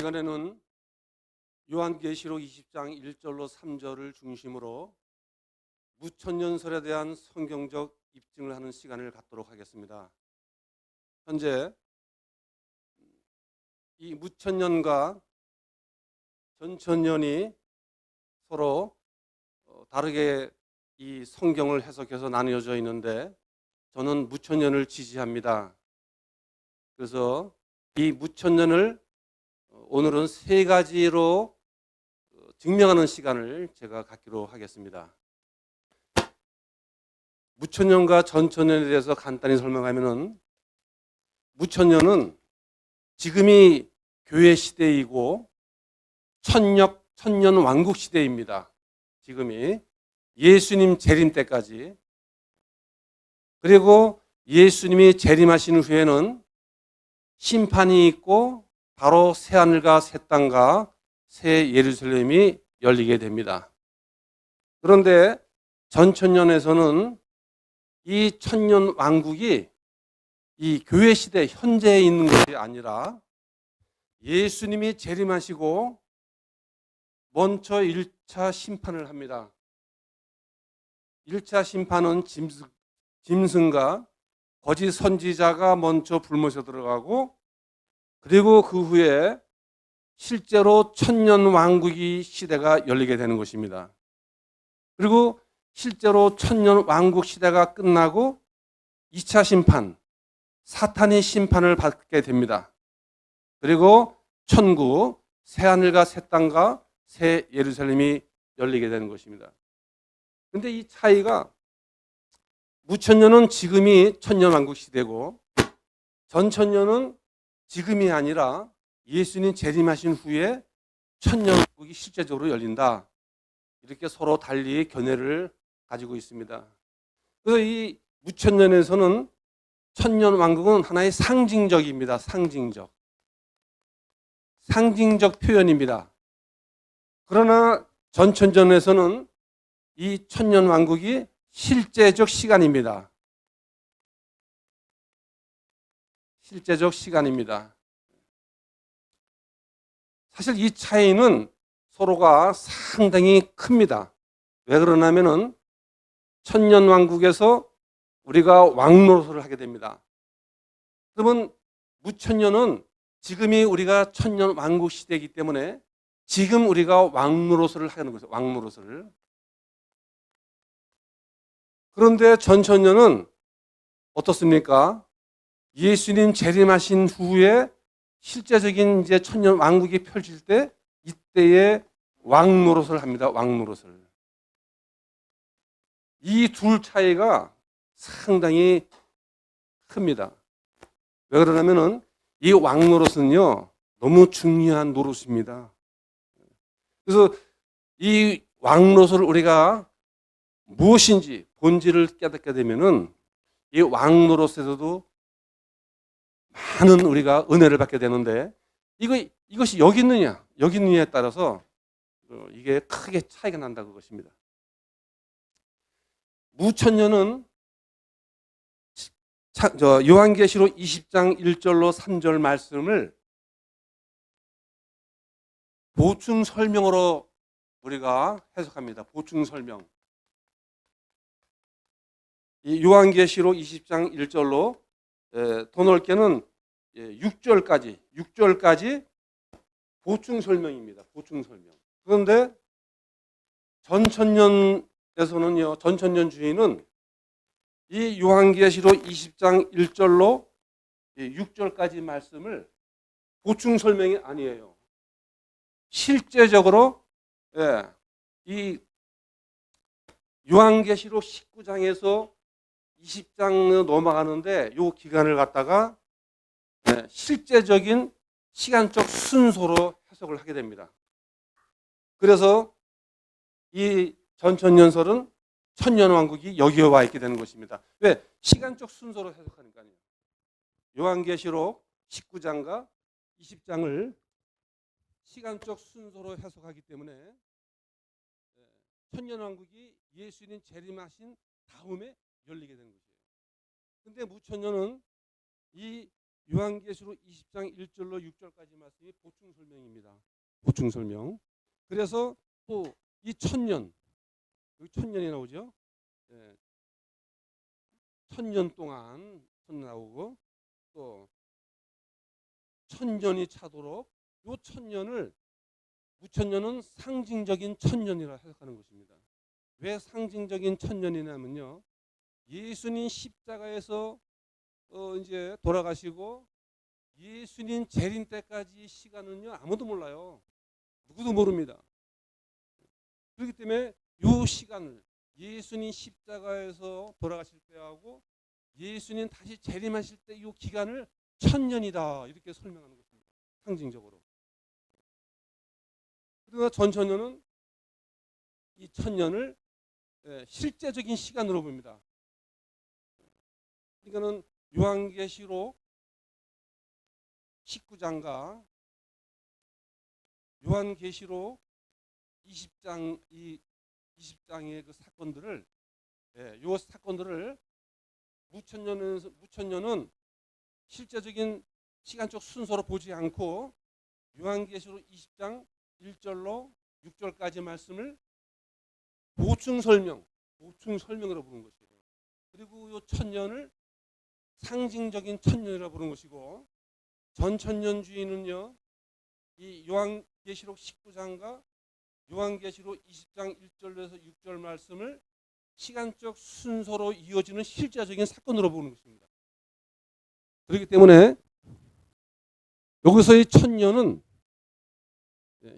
시간에는 요한계시록 20장 1절로 3절을 중심으로 무천년설에 대한 성경적 입증을 하는 시간을 갖도록 하겠습니다. 현재 이 무천년과 전천년이 서로 다르게 이 성경을 해석해서 나뉘어져 있는데 저는 무천년을 지지합니다. 그래서 이 무천년을 오늘은 세 가지로 증명하는 시간을 제가 갖기로 하겠습니다. 무천년과 전천년에 대해서 간단히 설명하면은, 무천년은 지금이 교회 시대이고 천년 왕국 시대입니다. 지금이 예수님 재림 때까지. 그리고 예수님이 재림하신 후에는 심판이 있고 바로 새하늘과 새 땅과 새 예루살렘이 열리게 됩니다. 그런데 전천년에서는 이 천년 왕국이 이 교회 시대 현재에 있는 것이 아니라 예수님이 재림하시고 먼저 1차 심판을 합니다. 1차 심판은 짐승과 거짓 선지자가 먼저 불못에 들어가고, 그리고 그 후에 실제로 천년 왕국이 시대가 열리게 되는 것입니다. 그리고 실제로 천년 왕국 시대가 끝나고 2차 심판, 사탄이 심판을 받게 됩니다. 그리고 천국, 새하늘과 새 땅과 새 예루살렘이 열리게 되는 것입니다. 그런데 이 차이가, 무천년은 지금이 천년 왕국 시대고 전천년은 지금이 아니라 예수님 재림하신 후에 천년 왕국이 실제적으로 열린다. 이렇게 서로 달리 견해를 가지고 있습니다. 그래서 이 무천년에서는 천년 왕국은 하나의 상징적입니다. 상징적 표현입니다. 그러나 전천년에서는 이 천년 왕국이 실제적 시간입니다. 실제적 시간입니다. 사실 이 차이는 서로가 상당히 큽니다. 왜 그러냐면은 천년 왕국에서 우리가 왕 노릇을 하게 됩니다. 그러면 무천년은 지금이 우리가 천년 왕국 시대이기 때문에 지금 우리가 왕 노릇을 하는 거죠. 왕 노릇을. 그런데 전천년은 어떻습니까? 예수님 재림하신 후에 실제적인 이제 천년 왕국이 펼칠 때 이때에 왕 노릇을 합니다. 왕 노릇을. 이 둘 차이가 상당히 큽니다. 왜 그러냐면은 이 왕 노릇은요, 너무 중요한 노릇입니다. 그래서 이 왕 노릇을 우리가 무엇인지 본질을 깨닫게 되면은 이 왕 노릇에서도 많은 우리가 은혜를 받게 되는데, 이것이 여기 있느냐에 따라서 이게 크게 차이가 난다는 것입니다. 무천년은 요한계시록 20장 1절로 3절 말씀을 보충 설명으로 우리가 해석합니다. 보충 설명. 이 요한계시록 20장 1절로 더 넓게는 6절까지 보충 설명입니다. 보충 설명. 그런데 전천년에서는요, 전천년 주의는 이 요한계시록 20장 1절로 6절까지 말씀을 보충 설명이 아니에요. 실제적으로 이 요한계시록 19장에서 20장 넘어가는데 이 기간을 갖다가 실제적인 시간적 순서로 해석을 하게 됩니다. 그래서 이 전천년설은 천년왕국이 여기에 와 있게 되는 것입니다. 왜? 시간적 순서로 해석하니까요. 요한계시록 19장과 20장을 시간적 순서로 해석하기 때문에 천년왕국이 예수님 재림하신 다음에 열리게 되는 것이에요. 근데 무천년은 이 요한계시록 20장 1절로 6절까지 말씀이 보충 설명입니다. 보충 설명. 그래서 또 이 천년, 여기 천년이 나오죠. 예, 천년 동안 나오고 또 천년이 차도록 요 천년을 무천년은 상징적인 천년이라 해석하는 것입니다. 왜 상징적인 천년이냐면요. 예수님 십자가에서 이제 돌아가시고 예수님 재림 때까지 시간은요 아무도 몰라요. 누구도 모릅니다. 그렇기 때문에 이 시간을 예수님 십자가에서 돌아가실 때하고 예수님 다시 재림하실 때 이 기간을 천년이다 이렇게 설명하는 것입니다. 상징적으로. 그러나 전천년은 이 천년을 실제적인 시간으로 봅니다. 그러니까는 요한계시록 19장과 요한계시록 20장의 그 사건들을 요 사건들을 무천년은 실제적인 시간적 순서로 보지 않고 요한계시록 20장 1절로 6절까지 말씀을 보충 설명으로 보는 것이에요. 그리고 요 천년을 상징적인 천년이라 부르는 것이고 전천년주의는요. 이 요한계시록 19장과 요한계시록 20장 1절에서 6절 말씀을 시간적 순서로 이어지는 실제적인 사건으로 보는 것입니다. 그렇기 때문에 여기서의 천년은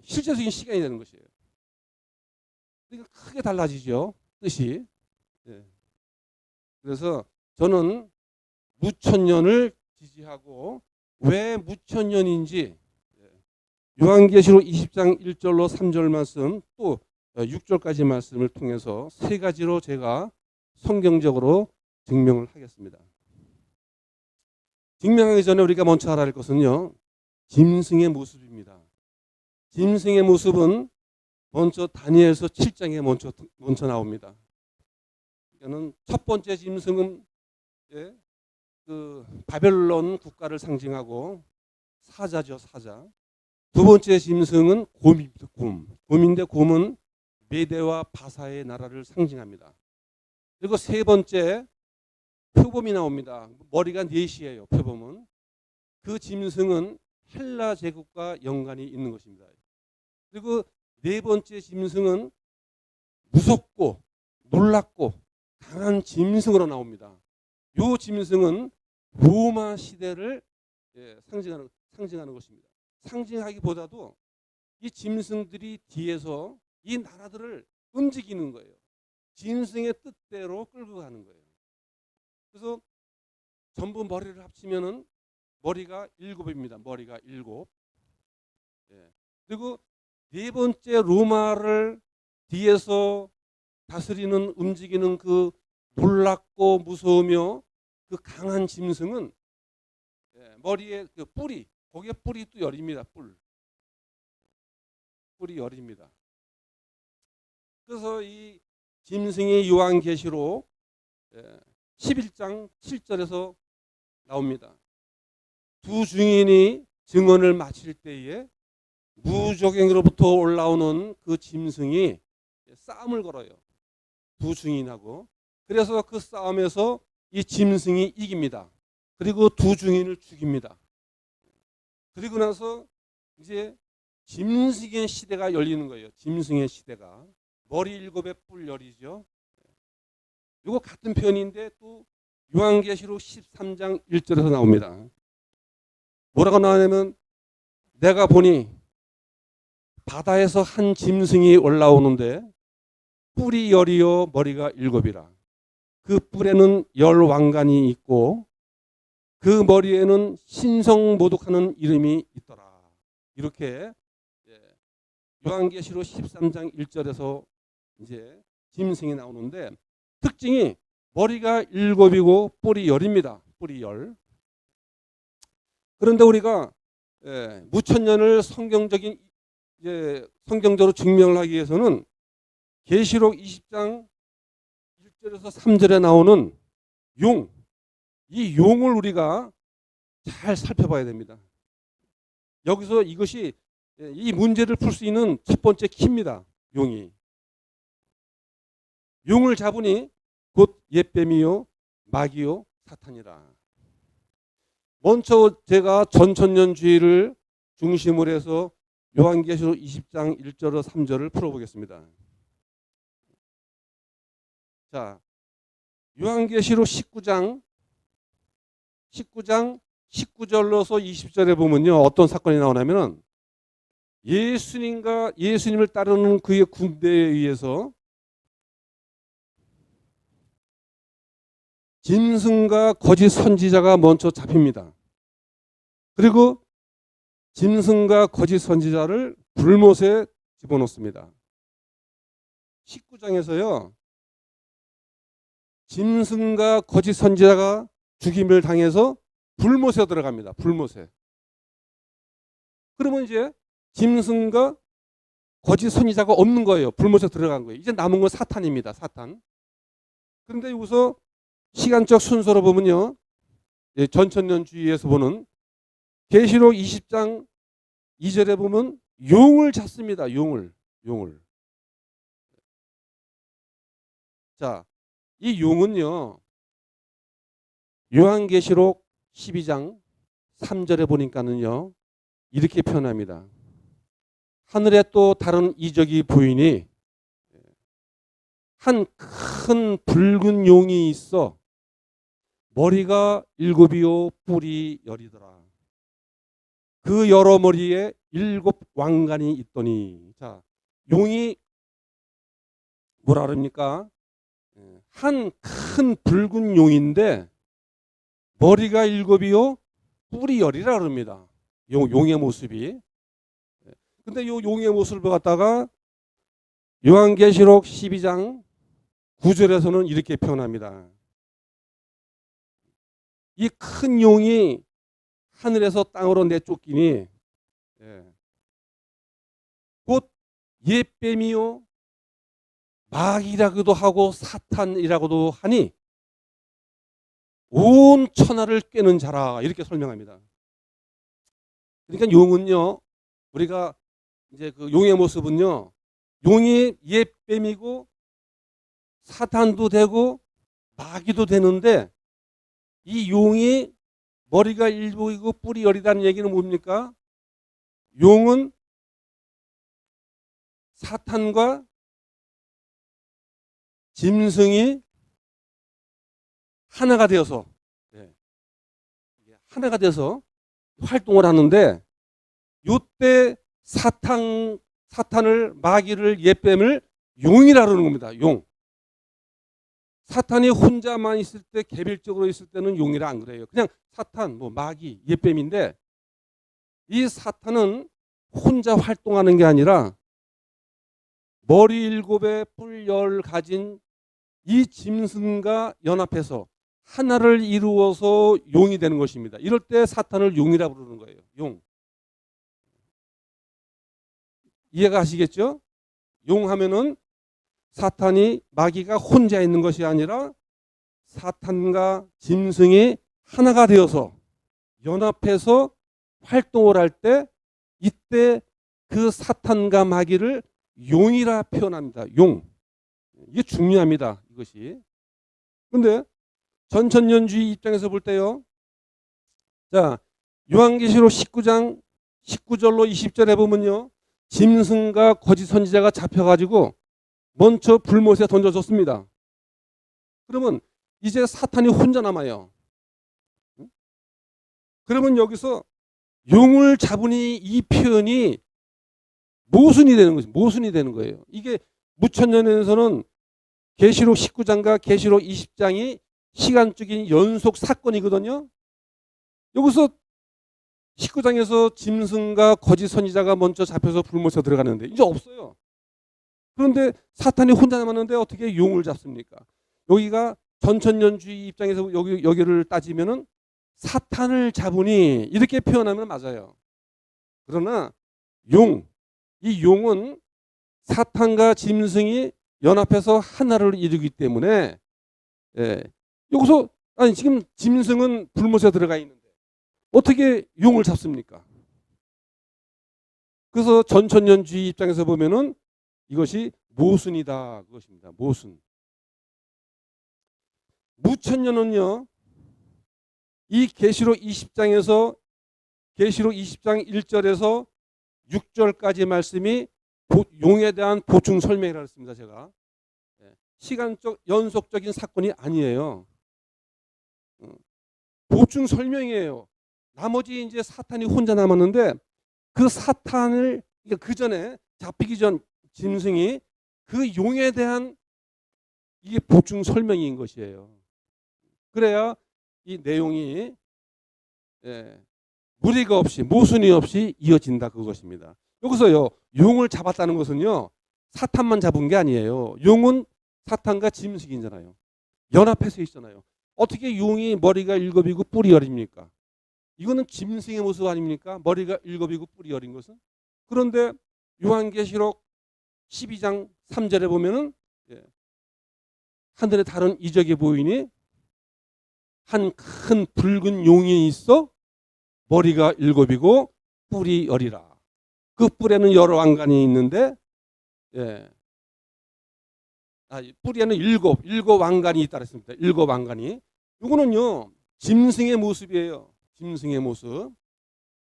실제적인 시간이 되는 것이에요. 그러니까 크게 달라지죠. 뜻이. 그래서 저는 무천년을 지지하고 왜 무천년인지 요한계시록 20장 1절로 3절 말씀 또 6절까지 말씀을 통해서 세 가지로 제가 성경적으로 증명을 하겠습니다. 증명하기 전에 우리가 먼저 알아야 할 것은요. 짐승의 모습입니다. 짐승의 모습은 먼저 다니엘서 7장에 먼저 나옵니다. 이거는 첫 번째 짐승은 그 바벨론 국가를 상징하고 사자죠, 사자. 두 번째 짐승은 곰입니다. 곰인데 곰은 메대와 바사의 나라를 상징합니다. 그리고 세 번째 표범이 나옵니다. 머리가 넷이에요. 표범은. 그 짐승은 헬라 제국과 연관이 있는 것입니다. 그리고 네 번째 짐승은 무섭고 놀랍고 강한 짐승으로 나옵니다. 이 짐승은 로마 시대를 상징하는 것입니다. 상징하기보다도 이 짐승들이 뒤에서 이 나라들을 움직이는 거예요. 짐승의 뜻대로 끌고 가는 거예요. 그래서 전부 머리를 합치면은 머리가 7입니다. 머리가 7. 그리고 네 번째 로마를 뒤에서 다스리는 움직이는 그 놀랍고 무서우며 그 강한 짐승은 머리에 그 뿔이 거기에 뿔이 또 열입니다. 뿔이 열입니다. 그래서 이 짐승의 요한계시록 11장 7절에서 나옵니다. 두 증인이 증언을 마칠 때에 무적행으로부터 올라오는 그 짐승이 싸움을 걸어요. 두 증인하고. 그래서 그 싸움에서 이 짐승이 이깁니다. 그리고 두 증인을 죽입니다. 그리고 나서 이제 짐승의 시대가 열리는 거예요. 짐승의 시대가. 머리 7에 뿔 열이죠. 이거 같은 표현인데 또 요한계시록 13장 1절에서 나옵니다. 뭐라고 나오냐면 내가 보니 바다에서 한 짐승이 올라오는데 뿔이 열이요 머리가 7이라. 그 뿔에는 10왕관이 있고 그 머리에는 신성모독하는 이름이 있더라. 이렇게 요한계시록 13장 1절에서 이제 짐승이 나오는데 특징이 머리가 7이고 뿔이 10입니다. 뿔이 10. 그런데 우리가 무천년을 성경적으로 증명을 하기 위해서는 계시록 20장 1절에서 3절에 나오는 용, 이 용을 우리가 잘 살펴봐야 됩니다. 여기서 이것이 이 문제를 풀 수 있는 첫 번째 키입니다. 용이. 용을 잡으니 곧 옛뱀이요 마귀요 사탄이라. 먼저 제가 전천년주의를 중심으로 해서 요한계시록 20장 1절로 3절을 풀어보겠습니다. 자, 요한계시록 19장 19절로서 20절에 보면요, 어떤 사건이 나오냐면은 예수님을 따르는 그의 군대에 의해서 짐승과 거짓 선지자가 먼저 잡힙니다. 그리고 짐승과 거짓 선지자를 불못에 집어넣습니다. 19장에서요, 짐승과 거짓 선지자가 죽임을 당해서 불못에 들어갑니다. 불못에. 그러면 이제 짐승과 거짓 선지자가 없는 거예요. 불못에 들어간 거예요. 이제 남은 건 사탄입니다. 사탄. 그런데 여기서 시간적 순서로 보면요, 전천년주의에서 보는 계시록 20장 2절에 보면 용을 잡습니다. 용을. 자, 이 용은요, 요한계시록 12장 3절에 보니까는요, 이렇게 표현합니다. 하늘에 또 다른 이적이 보이니 한 큰 붉은 용이 있어 머리가 7이요 뿔이 10이더라. 그 여러 머리에 7 왕관이 있더니. 자, 용이 뭐라 그럽니까? 한 큰 붉은 용인데 머리가 7이요 뿔이 10이라 그럽니다. 용의 모습이. 근데 이 용의 모습을 갖다가 요한계시록 12장 9절에서는 이렇게 표현합니다. 이 큰 용이 하늘에서 땅으로 내쫓기니 곧 옛뱀이요 마귀라고도 하고 사탄이라고도 하니 온 천하를 꿰는 자라, 이렇게 설명합니다. 그러니까 용은요, 우리가 이제 그 용의 모습은요, 용이 옛뱀이고 사탄도 되고 마귀도 되는데, 이 용이 머리가 7이고 뿔이 10이라는 얘기는 뭡니까? 용은 사탄과 짐승이 하나가 되어서 활동을 하는데, 이때 사탄을, 마귀를, 옛뱀을 용이라 그러는 겁니다. 용. 사탄이 혼자만 있을 때, 개별적으로 있을 때는 용이라 안 그래요. 그냥 사탄, 마귀, 옛뱀인데, 이 사탄은 혼자 활동하는 게 아니라 머리 7에 뿔 10 가진 이 짐승과 연합해서 하나를 이루어서 용이 되는 것입니다. 이럴 때 사탄을 용이라 부르는 거예요. 용. 이해가 가시겠죠? 용 하면은 사탄이, 마귀가 혼자 있는 것이 아니라 사탄과 짐승이 하나가 되어서 연합해서 활동을 할 때, 이때 그 사탄과 마귀를 용이라 표현합니다. 용. 이게 중요합니다. 이것이. 근데 전천년주의 입장에서 볼 때요, 자, 요한계시록 19장 19절로 20절에 보면요, 짐승과 거짓 선지자가 잡혀가지고 먼저 불못에 던져졌습니다. 그러면 이제 사탄이 혼자 남아요. 그러면 여기서 용을 잡으니, 이 표현이 모순이 되는 거죠. 모순이 되는 거예요. 이게 무천년에서는 계시록 19장과 계시록 20장이 시간적인 연속 사건이거든요. 여기서 19장에서 짐승과 거짓 선지자가 먼저 잡혀서 불못에 들어가는데 이제 없어요. 그런데 사탄이 혼자 남았는데 어떻게 용을 잡습니까? 여기가 전천년주의 입장에서 여기를 따지면은 사탄을 잡으니, 이렇게 표현하면 맞아요. 그러나 이 용은 사탄과 짐승이 연합해서 하나를 이루기 때문에, 여기서, 아니, 지금 짐승은 불못에 들어가 있는데 어떻게 용을 잡습니까? 그래서 전천년주의 입장에서 보면은 이것이 모순이다, 그것입니다. 모순. 무천년은요, 이 계시록 20장에서 계시록 20장 1절에서 6절까지 말씀이 용에 대한 보충 설명이라고 했습니다. 제가 시간적 연속적인 사건이 아니에요. 보충 설명이에요. 나머지 이제 사탄이 혼자 남았는데 그 사탄을 그 전에 잡히기 전 짐승이 그 용에 대한 이게 보충 설명인 것이에요. 그래야 이 내용이 무리가 없이 모순이 없이 이어진다, 그것입니다. 여기서요, 용을 잡았다는 것은요, 사탄만 잡은 게 아니에요. 용은 사탄과 짐승이잖아요. 연합해서 있잖아요. 어떻게 용이 머리가 7이고 뿔이 10입니까? 이거는 짐승의 모습 아닙니까? 머리가 7이고 뿔이 10인 것은. 그런데 요한계시록 12장 3절에 보면은 하늘에 다른 이적이 보이니 한 큰 붉은 용이 있어 머리가 7이고 뿔이 10이라. 그 뿔에는 여러 왕관이 있는데 뿔에는 7 왕관이 있다 그랬습니다. 7 왕관이. 이거는요, 짐승의 모습이에요. 짐승의 모습.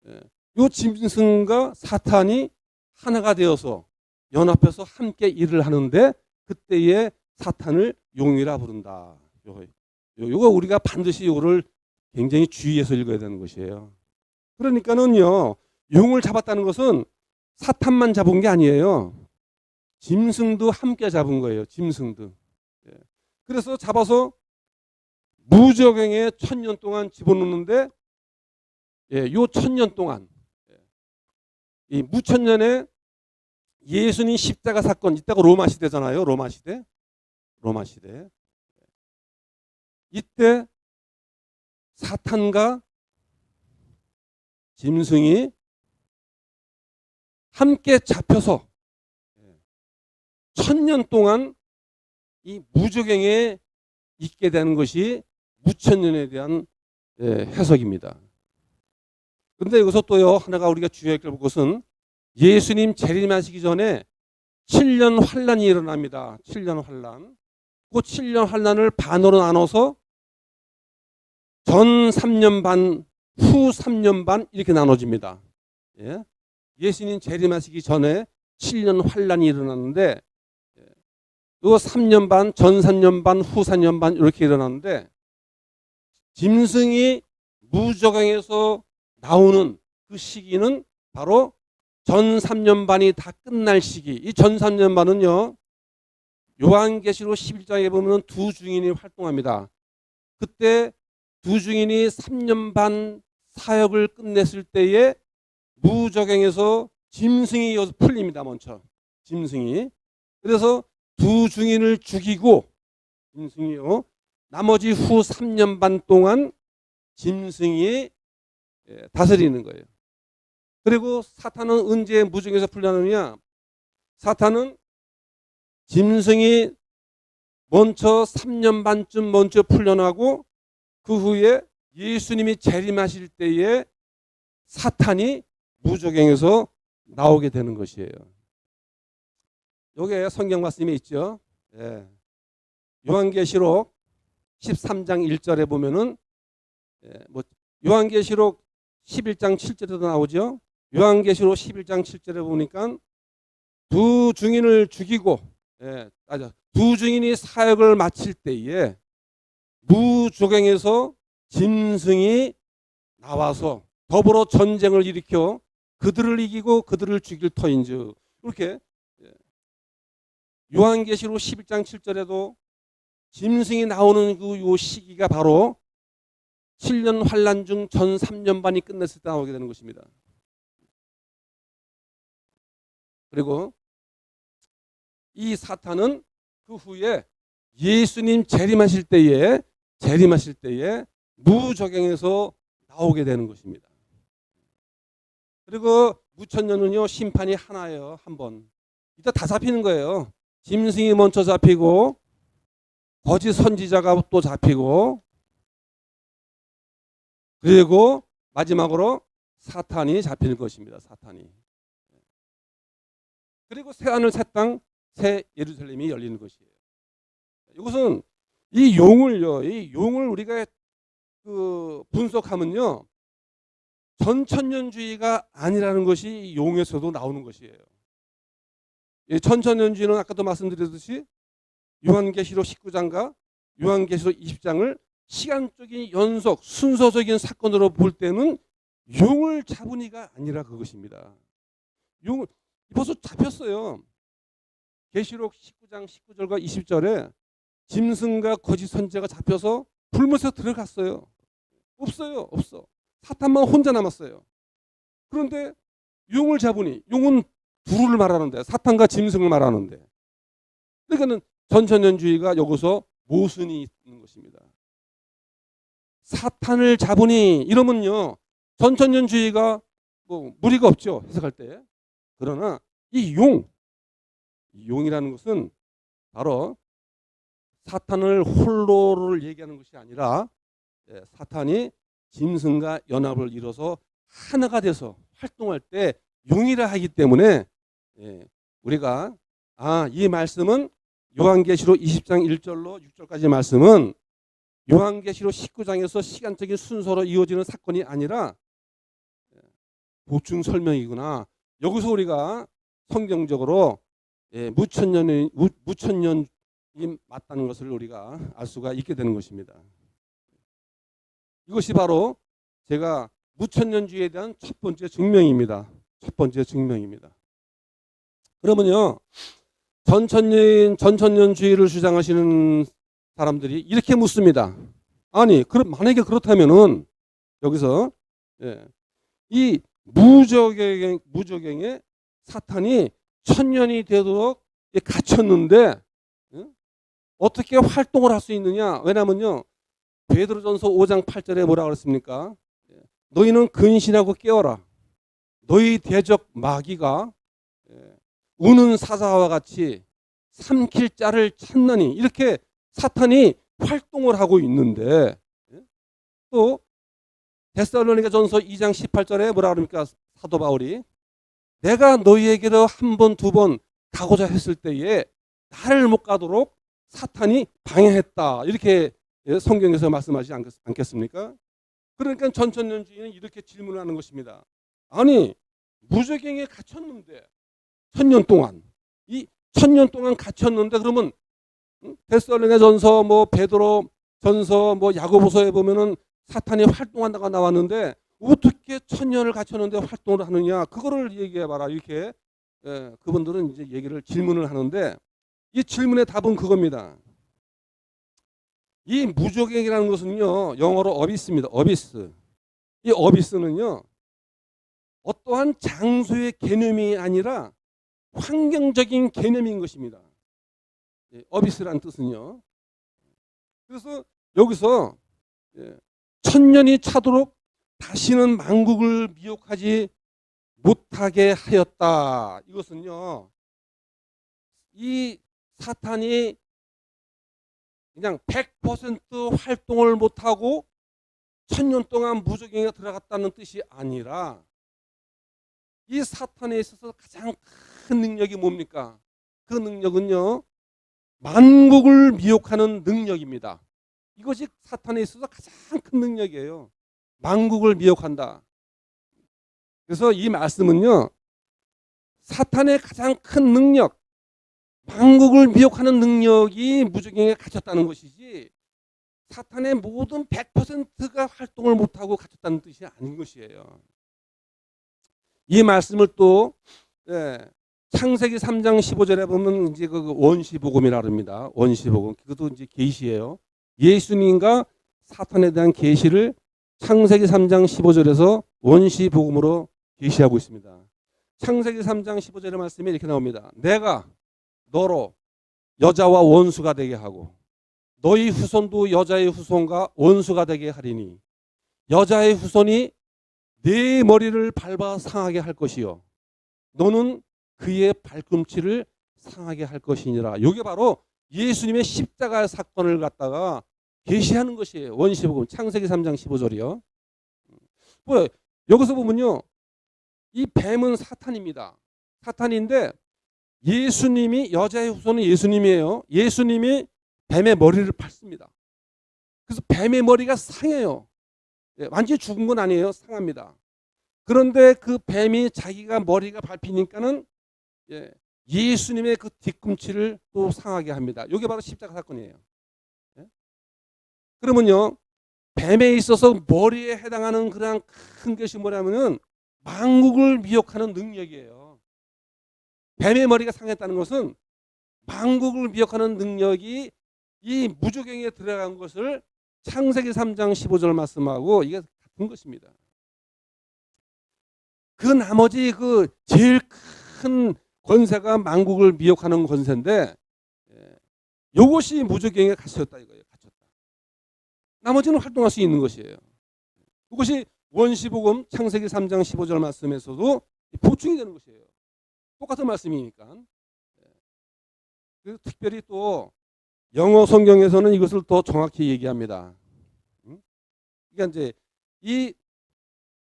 이 짐승과 사탄이 하나가 되어서 연합해서 함께 일을 하는데 그때에 사탄을 용이라 부른다. 요거 우리가 반드시 요거를 굉장히 주의해서 읽어야 되는 것이에요. 그러니까는요, 용을 잡았다는 것은 사탄만 잡은 게 아니에요. 짐승도 함께 잡은 거예요. 짐승도. 그래서 잡아서 무저갱에 1000년 동안 집어넣는데 요 1000년 동안 이 무천년에 예수님 십자가 사건, 이때가 로마 시대잖아요. 로마 시대. 이때 사탄과 짐승이 함께 잡혀서 1000년 동안 이 무저갱에 있게 되는 것이 무천년에 대한 해석입니다. 그런데 여기서 또요, 하나가 우리가 주의할 것은 예수님 재림하시기 전에 7년 환란이 일어납니다. 7년 환란. 그 7년 환란을 반으로 나눠서 전 3년 반, 후 3년 반 이렇게 나눠집니다. 예수님 재림하시기 전에 7년 환란이 일어났는데 이 3년 반, 전 3년 반, 후 4년 반 이렇게 일어났는데 짐승이 무저갱에서 나오는 그 시기는 바로 전 3년 반이 다 끝날 시기. 이 전 3년 반은요, 요한계시록 11장에 보면 두 증인이 활동합니다. 그때 두 증인이 3년 반 사역을 끝냈을 때에 무저갱에서 짐승이 여기서 풀립니다. 먼저 짐승이. 그래서 두 증인을 죽이고 짐승이요, 나머지 후 3년 반 동안 짐승이 다스리는 거예요. 그리고 사탄은 언제 무저갱에서 풀려나느냐? 사탄은 짐승이 먼저 3년 반쯤 먼저 풀려나고 그 후에 예수님이 재림하실 때에 사탄이 무저갱에서 나오게 되는 것이에요. 여기에 성경 말씀이 있죠. 요한계시록 13장 1절에 보면은 요한계시록 11장 7절에도 나오죠. 요한계시록 11장 7절에 보니까 두 증인을 죽이고 두 증인이 사역을 마칠 때에 무저갱에서 짐승이 나와서 더불어 전쟁을 일으켜 그들을 이기고 그들을 죽일 터인즉, 이렇게 요한계시록 11장 7절에도 짐승이 나오는 그 요 시기가 바로 7년 환란 중 전 3년 반이 끝났을 때 나오게 되는 것입니다. 그리고 이 사탄은 그 후에 예수님 재림하실 때에 무저갱에서 나오게 되는 것입니다. 그리고 무천년은요, 심판이 하나예요. 한 번. 이따 다 잡히는 거예요. 짐승이 먼저 잡히고 거짓 선지자가 또 잡히고 그리고 마지막으로 사탄이 잡히는 것입니다. 사탄이. 그리고 새하늘 새 땅 새 예루살렘이 열리는 것이에요. 이것은 이 용을 우리가 분석하면요, 전천년주의가 아니라는 것이 용에서도 나오는 것이에요. 이 전천년주의는 아까도 말씀드렸듯이 요한계시록 19장과 요한계시록 20장을 시간적인 연속 순서적인 사건으로 볼 때는 용을 잡은 이가 아니라 그것입니다. 용을 벌써 잡혔어요. 계시록 19장 19절과 20절에 짐승과 거짓 선지자가 잡혀서 불못에 들어갔어요. 없어. 사탄만 혼자 남았어요. 그런데 용을 잡으니, 용은 둘을 말하는데, 사탄과 짐승을 말하는데, 그러니까는 전천년주의가 여기서 모순이 있는 것입니다. 사탄을 잡으니 이러면요, 전천년주의가 뭐 무리가 없죠, 해석할 때. 그러나 이 용이라는 것은 바로 사탄을 홀로를 얘기하는 것이 아니라 사탄이 짐승과 연합을 이뤄서 하나가 돼서 활동할 때 용이라 하기 때문에 우리가 이 말씀은 요한계시록 20장 1절로 6절까지 말씀은 요한계시록 19장에서 시간적인 순서로 이어지는 사건이 아니라 보충 설명이구나. 여기서 우리가 성경적으로 무천년이 맞다는 것을 우리가 알 수가 있게 되는 것입니다. 이것이 바로 제가 무천년주의에 대한 첫 번째 증명입니다. 그러면요, 전천년주의를 주장하시는 사람들이 이렇게 묻습니다. 아니, 만약에 그렇다면은 여기서 이 무저갱에 사탄이 천년이 되도록 갇혔는데 어떻게 활동을 할 수 있느냐? 왜냐면요, 베드로전서 5장 8절에 뭐라고 그랬습니까? 너희는 근신하고 깨어라. 너희 대적 마귀가 우는 사자와 같이 삼킬 자를 찾느니, 이렇게 사탄이 활동을 하고 있는데, 또 데살로니가전서 2장 18절에 뭐라 그럽니까? 사도 바울이 내가 너희에게로 한 번, 두 번 가고자 했을 때에 나를 못 가도록 사탄이 방해했다. 이렇게 성경에서 말씀하지 않겠습니까? 그러니까 전천년주의는 이렇게 질문하는 것입니다. 아니, 무저갱에 갇혔는데 천년 동안 갇혔는데, 그러면 데살로니가전서 뭐 베드로전서 뭐 야고보서에 보면은 사탄이 활동한다가 나왔는데 어떻게 천년을 갇혔는데 활동을 하느냐, 그거를 얘기해봐라. 이렇게 그분들은 이제 질문을 하는데, 이 질문의 답은 그겁니다. 이 무저갱이라는 것은요, 영어로 어비스입니다. 어비스. 이 어비스는요, 어떠한 장소의 개념이 아니라 환경적인 개념인 것입니다. 어비스라는 뜻은요. 그래서 여기서 천년이 차도록 다시는 만국을 미혹하지 못하게 하였다. 이것은요, 이 사탄이 그냥 100% 활동을 못하고 천년 동안 무저갱에 들어갔다는 뜻이 아니라, 이 사탄에 있어서 가장 큰 능력이 뭡니까? 그 능력은요, 만국을 미혹하는 능력입니다. 이것이 사탄에 있어서 가장 큰 능력이에요. 만국을 미혹한다. 그래서 이 말씀은요, 사탄의 가장 큰 능력, 만국을 미혹하는 능력이 무저갱에 갇혔다는 것이지, 사탄의 모든 100%가 활동을 못하고 갇혔다는 뜻이 아닌 것이에요. 이 말씀을 또 창세기 3장 15절에 보면 이제 그 원시복음이라 합니다. 원시복음. 그것도 이제 계시예요. 예수님과 사탄에 대한 계시를 창세기 3장 15절에서 원시복음으로 계시하고 있습니다. 창세기 3장 15절의 말씀이 이렇게 나옵니다. 내가 너로 여자와 원수가 되게 하고 너희 후손도 여자의 후손과 원수가 되게 하리니 여자의 후손이 네 머리를 밟아 상하게 할 것이요 너는 그의 발꿈치를 상하게 할 것이니라. 이게 바로 예수님의 십자가 사건을 갖다가 계시하는 것이에요. 원시복음 창세기 3장 15절이요. 뭐 여기서 보면요, 이 뱀은 사탄입니다. 사탄인데 예수님이, 여자의 후손은 예수님이에요. 예수님이 뱀의 머리를 밟습니다. 그래서 뱀의 머리가 상해요. 완전히 죽은 건 아니에요. 상합니다. 그런데 그 뱀이 자기가 머리가 밟히니까는 예수님의 그 뒤꿈치를 또 상하게 합니다. 이게 바로 십자가 사건이에요. 그러면요, 뱀에 있어서 머리에 해당하는 그런 큰 것이 뭐냐면은 만국을 미혹하는 능력이에요. 뱀의 머리가 상했다는 것은 만국을 미혹하는 능력이 이 무저갱에 들어간 것을 창세기 3장 15절 말씀하고 이게 같은 것입니다. 그 나머지 그 제일 큰 권세가 만국을 미혹하는 권세인데, 이것이 무저갱에 갇혔다 이거예요. 갇혔다. 나머지는 활동할 수 있는 것이에요. 이것이 원시복음 창세기 3장 15절 말씀에서도 보충이 되는 것이에요. 똑같은 말씀이니까. 그래서 특별히 또 영어 성경에서는 이것을 더 정확히 얘기합니다. 그러니까 이제 이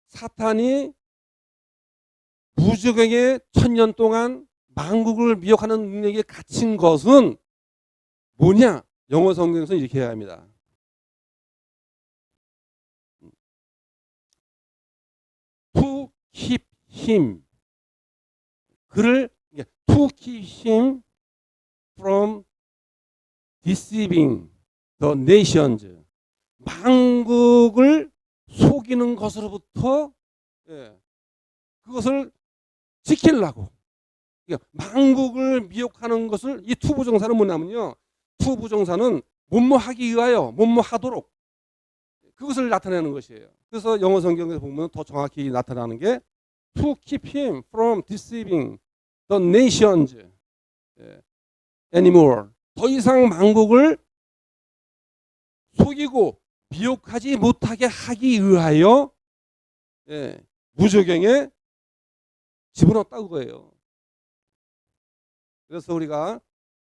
사탄이 무저갱에 1000년 동안 만국을 미혹하는 능력에 갇힌 것은 뭐냐? 영어 성경에서는 이렇게 해야 합니다. To keep him, 그를 to keep him from deceiving the nations, 만국을 속이는 것으로부터 그것을 지키려고. 그러니까 만국을 미혹하는 것을, 이 투부정사는 뭐냐면요, 투부정사는 뭐뭐하기 위하여, 뭐뭐하도록, 그것을 나타내는 것이에요. 그래서 영어 성경에서 보면 더 정확히 나타나는 게 to keep him from deceiving the nations anymore. 더 이상 만국을 속이고 미혹하지 못하게 하기 위하여 무저갱에 집어넣었다고 그거예요. 그래서 우리가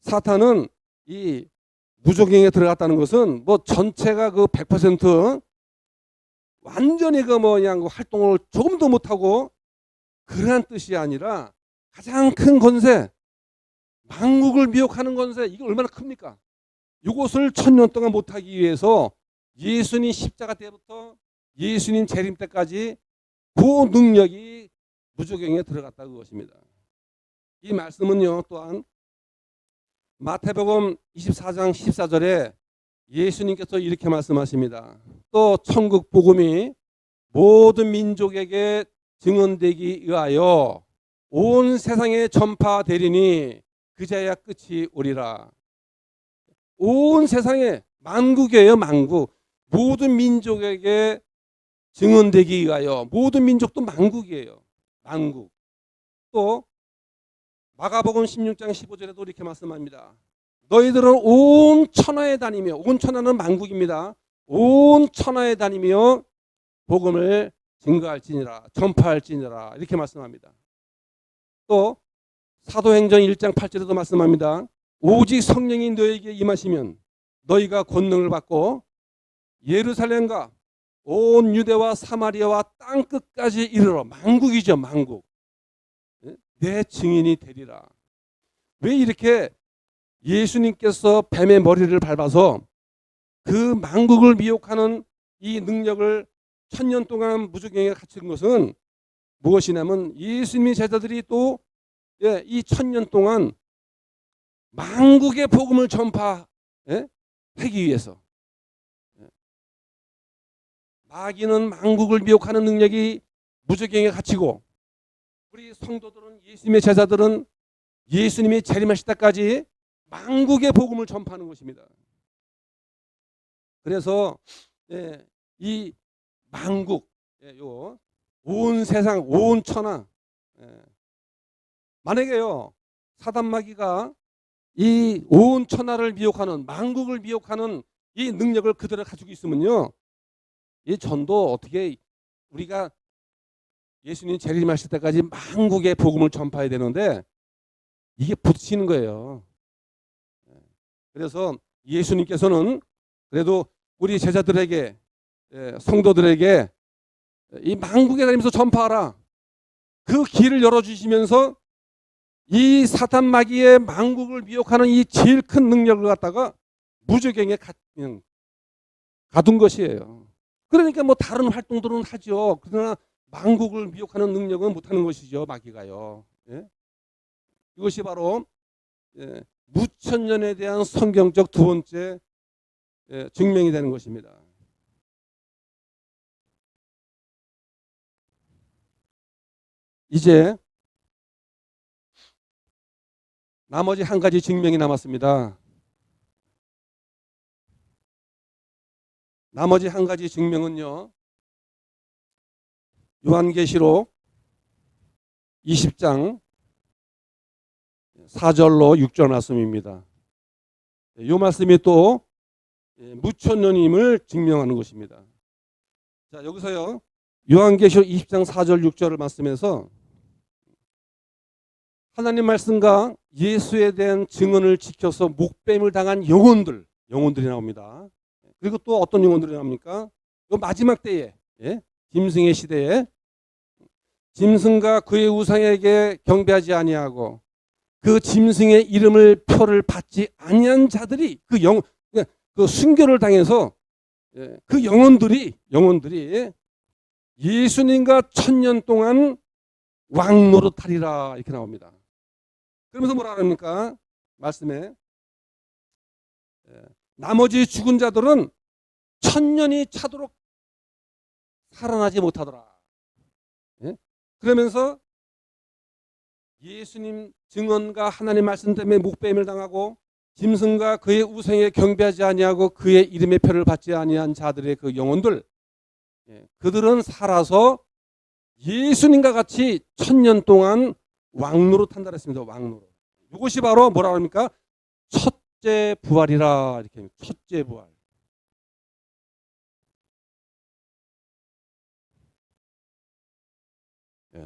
사탄은 이 무저갱에 들어갔다는 것은 뭐 전체가 그 100% 완전히 그 그냥 활동을 조금도 못하고 그러한 뜻이 아니라 가장 큰 권세, 만국을 미혹하는 권세, 이게 얼마나 큽니까? 이것을 1000년 동안 못하기 위해서 예수님 십자가 때부터 예수님 재림 때까지 그 능력이 무저갱에 들어갔다는 것입니다. 이 말씀은요, 또한 마태복음 24장 14절에 예수님께서 이렇게 말씀하십니다. 또 천국 복음이 모든 민족에게 증언되기 위하여 온 세상에 전파되리니 그제야 끝이 오리라. 온 세상에, 만국이에요. 만국. 모든 민족에게 증언되기 위하여. 모든 민족도 만국이에요. 만국. 또 마가복음 16장 15절에도 이렇게 말씀합니다. 너희들은 온 천하에 다니며, 온 천하는 만국입니다. 온 천하에 다니며 복음을 증거할지니라, 전파할지니라, 이렇게 말씀합니다. 또 사도행전 1장 8절에도 말씀합니다. 오직 성령이 너에게 임하시면 너희가 권능을 받고 예루살렘과 온 유대와 사마리아와 땅 끝까지 이르러, 만국이죠. 만국. 내 증인이 되리라. 왜 이렇게 예수님께서 뱀의 머리를 밟아서 그 만국을 미혹하는 이 능력을 1000년 동안 무저갱에 갇힌 것은 무엇이냐면, 예수님의 제자들이 또 이 1000년 동안 만국의 복음을 전파하기 위해서. 마귀는 만국을 미혹하는 능력이 무저갱에 갇히고, 우리 성도들은, 예수님의 제자들은 예수님이 재림하실 때까지 만국의 복음을 전파하는 것입니다. 그래서 이 만국, 온 세상, 온 천하, 만약에요 사단 마귀가 이 온 천하를 미혹하는, 만국을 미혹하는 이 능력을 그대로 가지고 있으면요, 이 전도 어떻게, 우리가 예수님 재림하실 때까지 만국의 복음을 전파해야 되는데 이게 붙이는 거예요. 그래서 예수님께서는 그래도 우리 제자들에게, 성도들에게 이 만국에 다니면서 전파하라. 그 길을 열어주시면서 이 사탄 마귀의 만국을 미혹하는 이 제일 큰 능력을 갖다가 무저갱에 가둔 것이에요. 그러니까 뭐 다른 활동들은 하죠. 그러나 만국을 미혹하는 능력은 못하는 것이죠. 마귀가요. 예? 이것이 바로 무천년에 대한 성경적 두 번째 증명이 되는 것입니다. 이제 나머지 한 가지 증명이 남았습니다. 나머지 한 가지 증명은요. 요한계시록 20장 4절로 6절 말씀입니다. 이 말씀이 또 무천년임을 증명하는 것입니다. 자, 여기서요. 요한계시록 20장 4절 6절을 말씀해서 하나님 말씀과 예수에 대한 증언을 지켜서 목뱀을 당한 영혼들이 나옵니다. 그리고 또 어떤 영혼들이 나옵니까? 이 마지막 때에, 짐승의 시대에 짐승과 그의 우상에게 경배하지 아니하고 그 짐승의 이름을 표를 받지 아니한 자들이 그 순교를 당해서 그 영혼들이 예수님과 1000년 동안 왕노릇하리라 이렇게 나옵니다. 그러면서 뭐라 합니까? 말씀에 나머지 죽은 자들은 1000년이 차도록 살아나지 못하더라. 그러면서 예수님 증언과 하나님 말씀 때문에 목배임을 당하고 짐승과 그의 우상에 경배하지 아니하고 그의 이름의 표를 받지 아니한 자들의 그 영혼들, 그들은 살아서 예수님과 같이 1000년 동안 왕노릇한다 그랬습니다. 왕노릇. 이것이 바로 뭐라고 합니까? 첫째 부활이라 이렇게 합니다. 첫째 부활.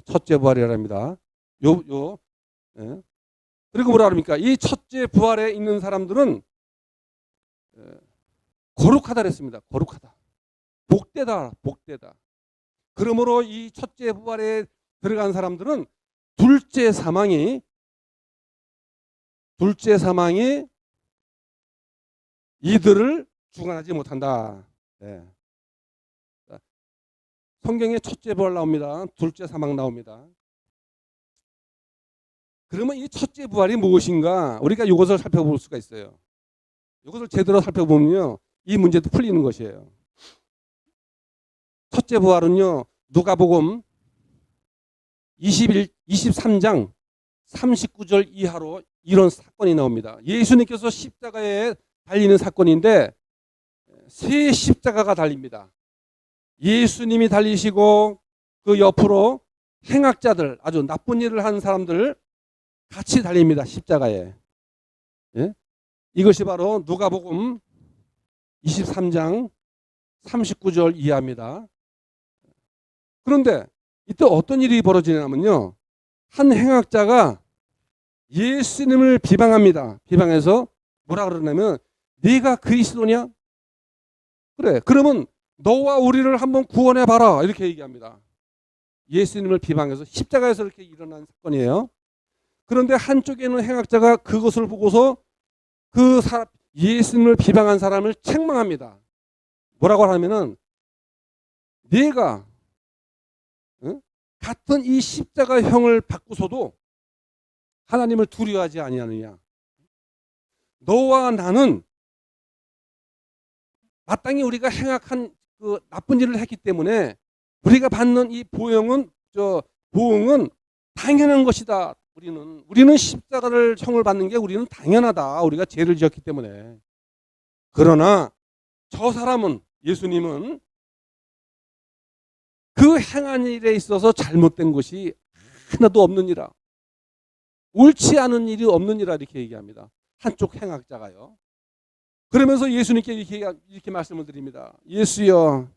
첫째 부활이라 합니다. 그리고 뭐라 합니까? 이 첫째 부활에 있는 사람들은 거룩하다 그랬습니다. 거룩하다. 복되다. 복되다. 그러므로 이 첫째 부활에 들어간 사람들은 둘째 사망이 이들을 주관하지 못한다. 성경에 첫째 부활 나옵니다. 둘째 사망 나옵니다. 그러면 이 첫째 부활이 무엇인가? 우리가 이것을 살펴볼 수가 있어요. 이것을 제대로 살펴보면요, 이 문제도 풀리는 것이에요. 첫째 부활은요, 누가복음 23장 39절 이하로 이런 사건이 나옵니다. 예수님께서 십자가에 달리는 사건인데 세 십자가가 달립니다. 예수님이 달리시고 그 옆으로 행악자들, 아주 나쁜 일을 하는 사람들 같이 달립니다. 십자가에. 이것이 바로 누가복음 23장 39절 이하입니다. 그런데 이때 어떤 일이 벌어지냐면요, 한 행악자가 예수님을 비방합니다. 비방해서 뭐라 그러냐면, 네가 그리스도냐? 그래, 그러면 너와 우리를 한번 구원해 봐라 이렇게 얘기합니다. 예수님을 비방해서 십자가에서 이렇게 일어난 사건이에요. 그런데 한쪽에는 행악자가 그것을 보고서 그 사람, 예수님을 비방한 사람을 책망합니다. 뭐라고 하냐면은, 네가 같은 이 십자가형을 받고서도 하나님을 두려워하지 아니하느냐? 너와 나는 마땅히 우리가 행악한 그 나쁜 일을 했기 때문에 우리가 받는 이 보응은 당연한 것이다. 우리는 십자가를 형을 받는 게 우리는 당연하다. 우리가 죄를 지었기 때문에. 그러나 저 사람은, 예수님은 그 행한 일에 있어서 잘못된 것이 하나도 없느니라. 옳지 않은 일이 없느니라 이렇게 얘기합니다. 한쪽 행악자가요. 그러면서 예수님께 이렇게 말씀을 드립니다. 예수여,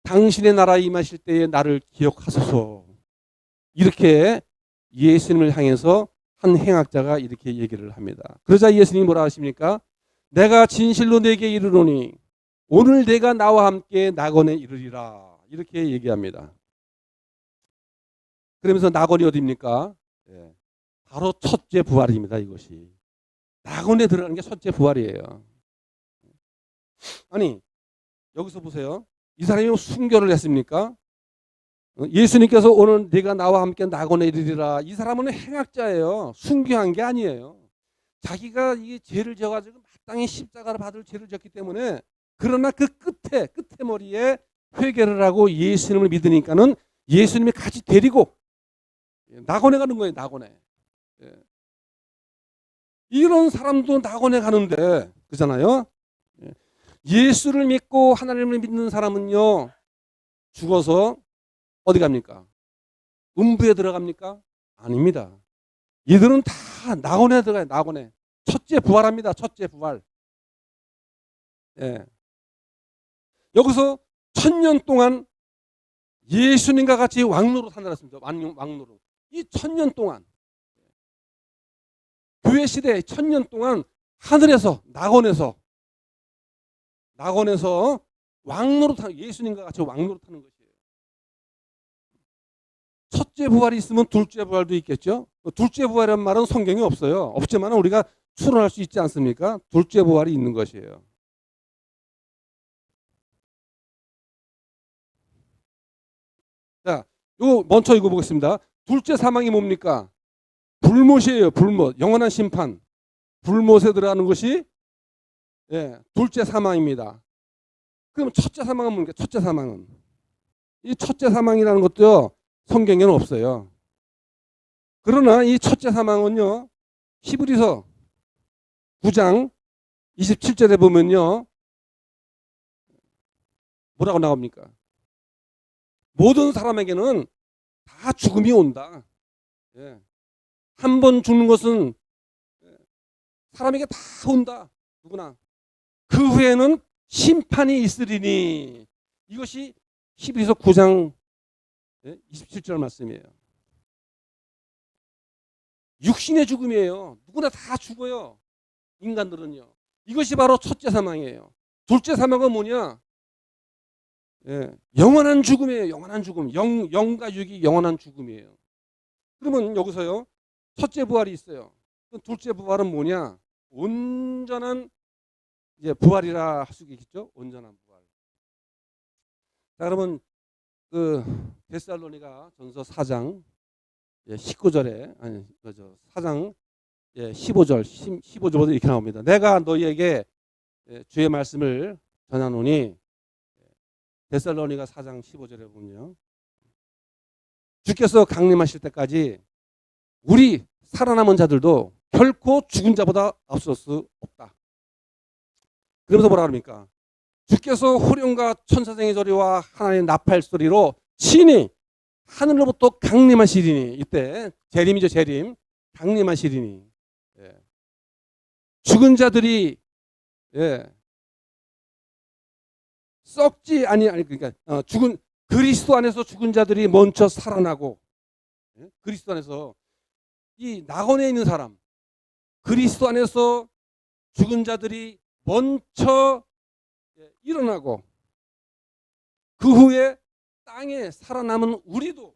당신의 나라에 임하실 때에 나를 기억하소서. 이렇게 예수님을 향해서 한 행악자가 이렇게 얘기를 합니다. 그러자 예수님이 뭐라 하십니까? 내가 진실로 네게 이르노니 오늘 내가 나와 함께 낙원에 이르리라. 이렇게 얘기합니다. 그러면서 낙원이 어디입니까? 예, 바로 첫째 부활입니다. 이것이 낙원에 들어가는 게 첫째 부활이에요. 아니 여기서 보세요. 이 사람이 순교를 했습니까? 예수님께서 오늘 네가 나와 함께 낙원에 이르리라. 이 사람은 행악자예요. 순교한 게 아니에요. 자기가 이 죄를 져가지고 마땅히 십자가를 받을 죄를 졌기 때문에, 그러나 그 끝에 머리에 회개를 하고 예수님을 믿으니까는 예수님이 같이 데리고 낙원에 가는 거예요. 낙원에. 이런 사람도 낙원에 가는데, 그잖아요. 예수를 믿고 하나님을 믿는 사람은요, 죽어서 어디 갑니까? 음부에 들어갑니까? 아닙니다. 이들은 다 낙원에 들어가요. 낙원에. 첫째 부활합니다. 첫째 부활. 예. 여기서 1000년 동안 예수님과 같이 왕노릇 하느라 했습니다. 왕노릇. 이 1000년 동안, 교회 시대에 1000년 동안 하늘에서, 낙원에서 왕노릇하는, 예수님과 같이 왕노릇하는 것이에요. 첫째 부활이 있으면 둘째 부활도 있겠죠. 둘째 부활이라는 말은 성경에 없어요. 없지만 우리가 추론할 수 있지 않습니까? 둘째 부활이 있는 것이에요. 자, 이거 먼저 읽어보겠습니다. 둘째 사망이 뭡니까? 불못이에요. 불못. 영원한 심판. 불못에 들어가는 것이, 예, 둘째 사망입니다. 그럼 첫째 사망은 뭡니까? 첫째 사망은, 이 첫째 사망이라는 것도 성경에는 없어요. 그러나 이 첫째 사망은요, 히브리서 9장 27절에 보면요, 뭐라고 나옵니까? 모든 사람에게는 다 죽음이 온다. 예. 한 번 죽는 것은 사람에게 다 온다. 누구나. 그 후에는 심판이 있으리니. 이것이 히브리서 9장 27절 말씀이에요. 육신의 죽음이에요. 누구나 다 죽어요. 인간들은요. 이것이 바로 첫째 사망이에요. 둘째 사망은 뭐냐? 예, 영원한 죽음이에요. 영원한 죽음. 영과 육이 영원한 죽음이에요. 그러면 여기서요, 첫째 부활이 있어요. 둘째 부활은 뭐냐? 온전한 이제 부활이라 할 수 있겠죠. 온전한 부활. 자, 그러면 그 데살로니가 전서 4장 19절에, 아니 그죠, 4장 15절부터 이렇게 나옵니다. 내가 너희에게 주의 말씀을 전하노니, 데살로니가 4장 15절에 보면요, 주께서 강림하실 때까지 우리 살아남은 자들도 결코 죽은 자보다 앞설 수 없다. 그러면서 뭐라 그럽니까? 주께서 호령과 천사생의 소리와 하나님의 나팔 소리로 친히 하늘로부터 강림하시리니. 이때 재림이죠. 재림. 강림하시리니. 예. 죽은 자들이, 예, 썩지 아니 그러니까 죽은, 그리스도 안에서 죽은 자들이 먼저 살아나고, 예? 그리스도 안에서, 이 낙원에 있는 사람, 그리스도 안에서 죽은 자들이 먼저 일어나고, 그 후에 땅에 살아남은 우리도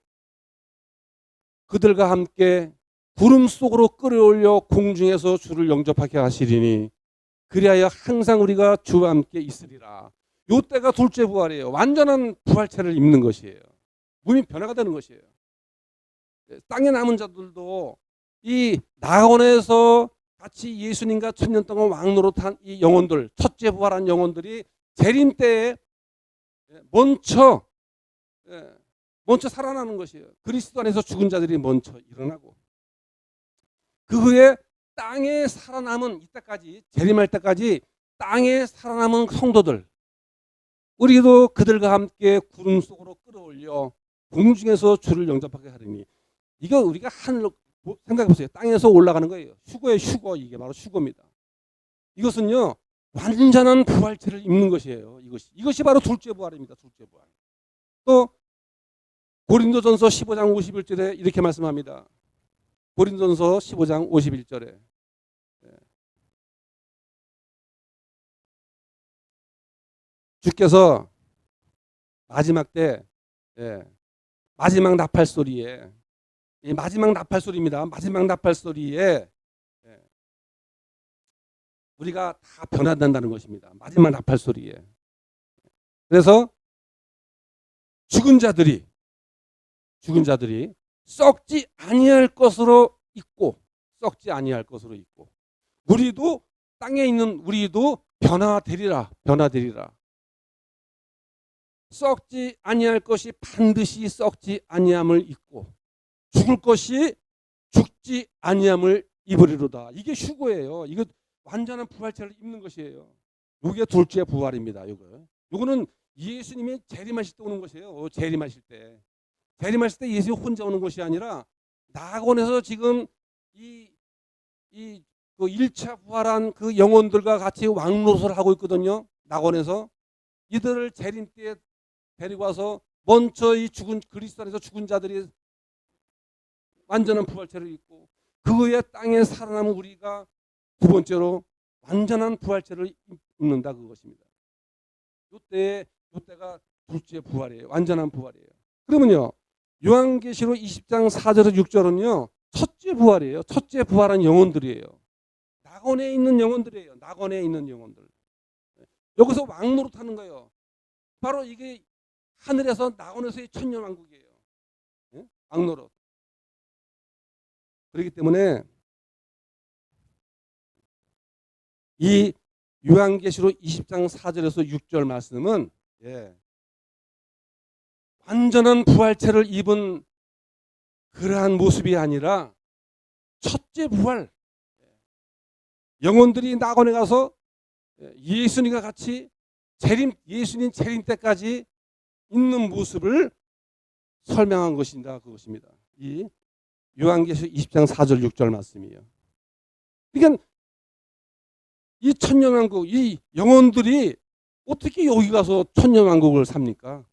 그들과 함께 구름 속으로 끌어올려 공중에서 주를 영접하게 하시리니 그리하여 항상 우리가 주와 함께 있으리라. 요 때가 둘째 부활이에요. 완전한 부활체를 입는 것이에요. 몸이 변화가 되는 것이에요. 땅에 남은 자들도 이 낙원에서 같이 예수님과 1000년 동안 왕노릇한 이 영혼들, 첫째 부활한 영혼들이 재림 때에 먼저 살아나는 것이에요. 그리스도 안에서 죽은 자들이 먼저 일어나고, 그 후에 땅에 살아남은, 이때까지 재림할 때까지 땅에 살아남은 성도들, 우리도 그들과 함께 구름 속으로 끌어올려 공중에서 주를 영접하게 하리니. 이거 우리가 하늘로 생각해 보세요. 땅에서 올라가는 거예요. 휴거예요. 휴거. 이게 바로 휴거입니다. 이것은요, 완전한 부활체를 입는 것이에요. 이것이 바로 둘째 부활입니다. 둘째 부활. 또 고린도전서 15장 51절에 이렇게 말씀합니다. 고린도전서 15장 51절에 주께서 마지막 때 예. 마지막 나팔 소리에, 이 마지막 나팔 소리입니다. 마지막 나팔 소리에 예. 우리가 다 변화된다는 것입니다. 마지막 나팔 소리에. 그래서 죽은 자들이 썩지 아니할 것으로 있고, 썩지 아니할 것으로 있고, 우리도 땅에 있는 우리도 변화되리라. 썩지 아니할 것이 반드시 썩지 아니함을 입고, 죽을 것이 죽지 아니함을 입으리로다. 이게 휴거예요. 이거 완전한 부활체를 입는 것이에요. 이게 둘째 부활입니다. 요거는 예수님이 재림하실 때 오는 것이에요. 재림하실 때 예수님 혼자 오는 것이 아니라 낙원에서 지금 그 1차 부활한 그 영혼들과 같이 왕노릇을 하고 있거든요. 낙원에서 이들을 재림 때에 데리고 와서 먼저 이 죽은 그리스도 안에서 죽은 자들이 완전한 부활체를 입고, 그 후에 땅에 살아남은 우리가 두 번째로 완전한 부활체를 입는다, 그것입니다. 요때가 둘째 부활이에요. 완전한 부활이에요. 그러면요, 요한계시록 20장 4절에서 6절은요 첫째 부활이에요. 첫째 부활한 영혼들이에요. 낙원에 있는 영혼들이에요. 낙원에 있는 영혼들. 여기서 왕노릇하는 거예요. 바로 이게 하늘에서 낙원에서의 천년왕국이에요. 왕노릇. 그렇기 때문에 이 요한계시록 20장 4절에서 6절 말씀은 완전한 부활체를 입은 그러한 모습이 아니라 첫째 부활, 영혼들이 낙원에 가서 예수님과 같이 예수님 재림 때까지 있는 모습을 설명한 것이다, 그것입니다. 이 요한계시록 20장 4절 6절 말씀이에요. 그러니까 이 천년왕국, 이 영혼들이 어떻게 여기 가서 천년왕국을 삽니까?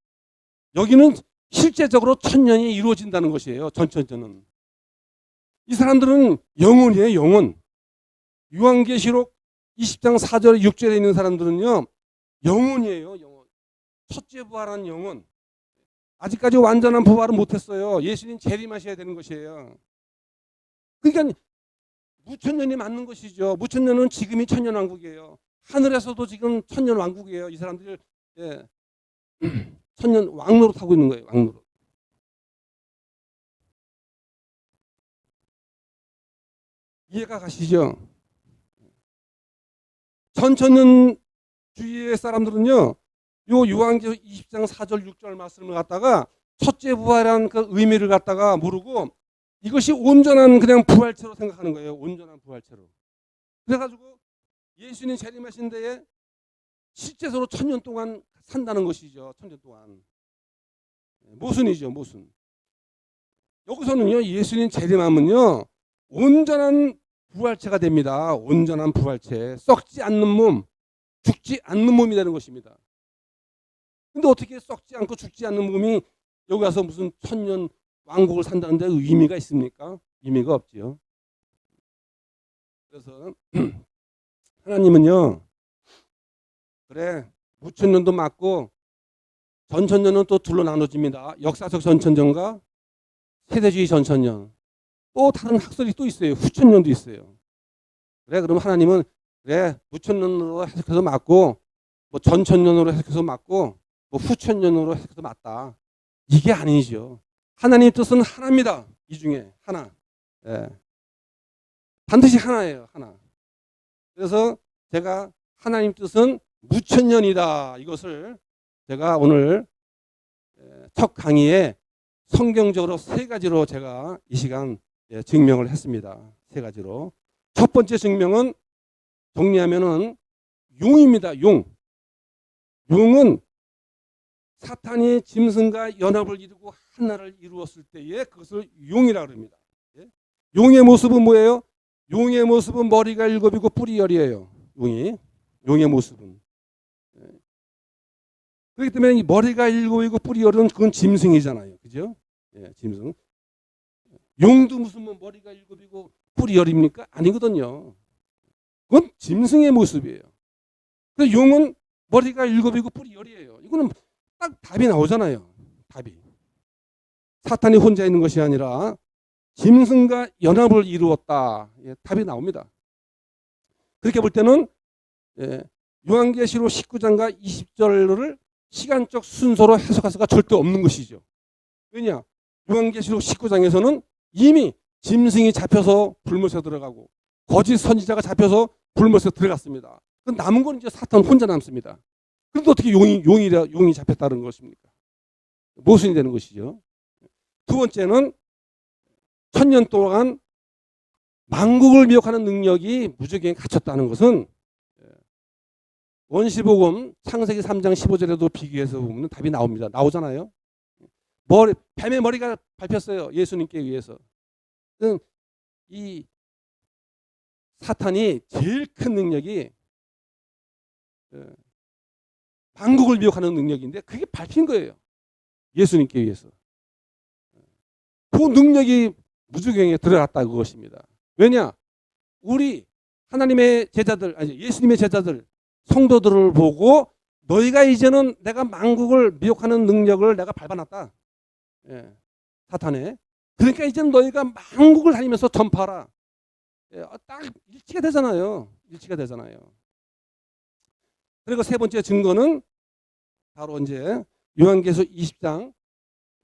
여기는 실제적으로 천년이 이루어진다는 것이에요. 전천전은. 이 사람들은 영혼이에요. 영혼. 요한계시록 20장 4절 6절에 있는 사람들은요 영혼이에요. 영혼. 첫째 부활한 영혼. 아직까지 완전한 부활은 못했어요. 예수님 재림하셔야 되는 것이에요. 그러니까 무천년이 맞는 것이죠. 무천년은 지금이 천년왕국이에요. 하늘에서도 지금 천년왕국이에요. 이 사람들이 천년 왕노릇 하고 있는 거예요. 왕노릇. 이해가 가시죠? 전천년 주위의 사람들은요, 요 요한계시록 20장 4절 6절 말씀을 갖다가 첫째 부활한 그 의미를 갖다가 모르고 이것이 온전한 그냥 부활체로 생각하는 거예요. 온전한 부활체로. 그래가지고 예수님 재림하신 데에 실제적으로 천년 동안 산다는 것이죠. 천년 동안. 모순이죠. 모순. 여기서는요, 예수님 재림하면요 온전한 부활체가 됩니다. 온전한 부활체. 썩지 않는 몸, 죽지 않는 몸이 되는 것입니다. 근데 어떻게 썩지 않고 죽지 않는 몸이 여기 가서 무슨 천년 왕국을 산다는데 의미가 있습니까? 의미가 없지요. 그래서 하나님은요, 그래 무천년도 맞고 전천년은 또 둘로 나눠집니다. 역사적 전천년과 세대주의 전천년. 또 다른 학설이 또 있어요. 후천년도 있어요. 그래 그럼 하나님은 그래 무천년으로 해석해서 맞고 뭐 전천년으로 해석해서 맞고 뭐 후천년으로 해석해서 맞다. 이게 아니죠. 하나님의 뜻은 하나입니다. 이 중에 하나. 반드시 하나예요. 하나. 그래서 제가 하나님 뜻은 무천년이다. 이것을 제가 오늘 첫 강의에 성경적으로 세 가지로 제가 이 시간 증명을 했습니다. 세 가지로. 첫 번째 증명은 정리하면은 용입니다. 용. 용은 사탄이 짐승과 연합을 이루고 하나를 이루었을 때에 그것을 용이라고 합니다. 용의 모습은 뭐예요? 용의 모습은 머리가 7이고 뿔이 10이에요. 용의 모습은. 그렇기 때문에 이 머리가 7이고 뿔이 10은 그건 짐승이잖아요. 그죠? 짐승. 용도 무슨 뭐 머리가 7이고 뿔이 10입니까? 아니거든요. 그건 짐승의 모습이에요. 그래서 용은 머리가 7이고 뿔이 10이에요. 이거는 딱 답이 나오잖아요. 답이. 사탄이 혼자 있는 것이 아니라 짐승과 연합을 이루었다. 예, 답이 나옵니다. 그렇게 볼 때는 요한계시록 19장과 20절을 시간적 순서로 해석할 수가 절대 없는 것이죠. 왜냐? 요한계시록 19장에서는 이미 짐승이 잡혀서 불못에 들어가고 거짓 선지자가 잡혀서 불못에 들어갔습니다. 남은 건 이제 사탄 혼자 남습니다. 그런데 어떻게 용이 잡혔다는 것입니까? 모순이 되는 것이죠. 두 번째는 1000년 동안 만국을 미혹하는 능력이 무적에 갖췄다는 것은 원시복음 창세기 3장 15절에도 비교해서 보면 답이 나옵니다. 나오잖아요. 뱀의 머리가 밟혔어요. 예수님께 의해서. 이 사탄이 제일 큰 능력이 만국을 미혹하는 능력인데 그게 밟힌 거예요. 예수님께 의해서. 그 능력이 무주경에 들어갔다 그것입니다. 왜냐? 우리 하나님의 제자들, 아니 예수님의 제자들, 성도들을 보고 너희가 이제는 내가 만국을 미혹하는 능력을 내가 밟아놨다. 예, 사탄에. 그러니까 이제는 너희가 만국을 다니면서 전파하라. 예, 딱 일치가 되잖아요. 일치가 되잖아요. 그리고 세 번째 증거는 바로 이제 요한계시록 20장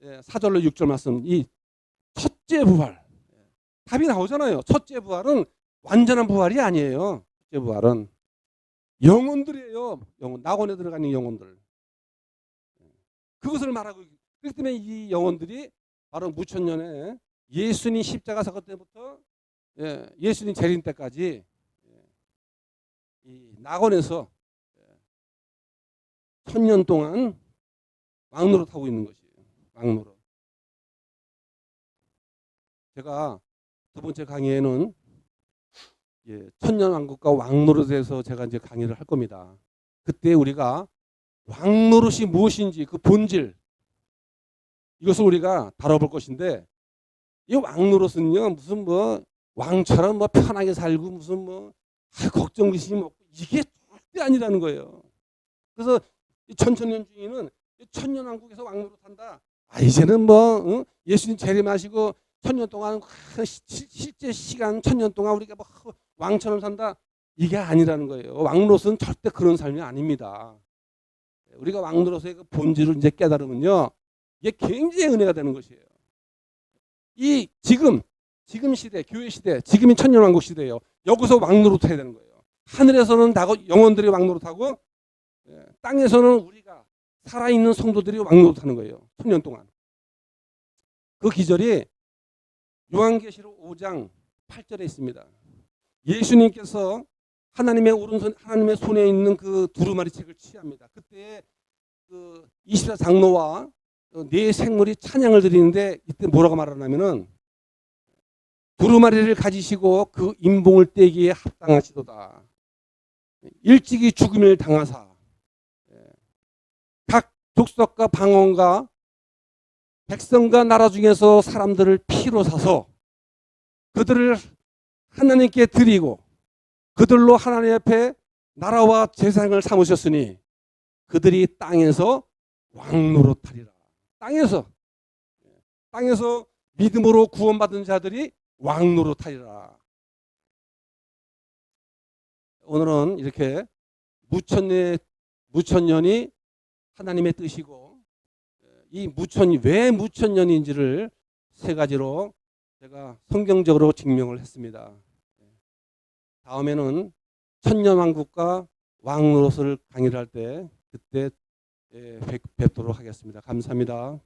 4절로 6절 말씀, 이 첫째 부활. 답이 나오잖아요. 첫째 부활은 완전한 부활이 아니에요. 첫째 부활은 영혼들이에요. 영혼, 낙원에 들어가는 영혼들. 그것을 말하고, 그렇기 때문에 이 영혼들이 바로 무천년에 예수님 십자가 사건 때부터 예수님 재림 때까지 이 낙원에서 1000년 동안 왕노릇 하고 있는 것이에요. 왕노릇. 제가 두 번째 강의에는 천년왕국과 왕노릇에서 제가 이제 강의를 할 겁니다. 그때 우리가 왕노릇이 무엇인지 그 본질, 이것을 우리가 다뤄볼 것인데, 이 왕노릇은요 무슨 뭐 왕처럼 뭐 편하게 살고 무슨 뭐 걱정 의심이 없고 이게 절대 아니라는 거예요. 그래서 이 천천년 중에는 천년왕국에서 왕노릇한다. 이제는 뭐 예수님 재림하시고 1000년 동안 실제 시간 1000년 동안 우리가 뭐 왕처럼 산다. 이게 아니라는 거예요. 왕노릇은 절대 그런 삶이 아닙니다. 우리가 왕노릇의 그 본질을 이제 깨달으면요, 이게 굉장히 은혜가 되는 것이에요. 이 지금 시대, 교회 시대, 지금이 천년왕국 시대예요. 여기서 왕노릇 해야 되는 거예요. 하늘에서는 영혼들이 왕노릇하고 땅에서는 우리가 살아있는 성도들이 왕노릇하는 거예요. 1000년 동안. 그 기절이 요한계시록 5장 8절에 있습니다. 예수님께서 하나님의 오른손, 하나님의 손에 있는 그 두루마리 책을 취합니다. 그때 그 24장로와 네 생물이 찬양을 드리는데, 이때 뭐라고 말하냐면은 두루마리를 가지시고 그 임봉을 떼기에 합당하시도다. 일찍이 죽음을 당하사 각 족속과 방언과 백성과 나라 중에서 사람들을 피로 사서 그들을 하나님께 드리고 그들로 하나님 앞에 나라와 제사장을 삼으셨으니 그들이 땅에서 왕노릇하리라. 땅에서 믿음으로 구원받은 자들이 왕노릇하리라. 오늘은 이렇게 무천년이 하나님의 뜻이고, 이 무천이 왜 무천년인지를 세 가지로 제가 성경적으로 증명을 했습니다. 다음에는 천년왕국과 왕노릇을 강의를 할 때 그때 뵙도록 하겠습니다. 감사합니다.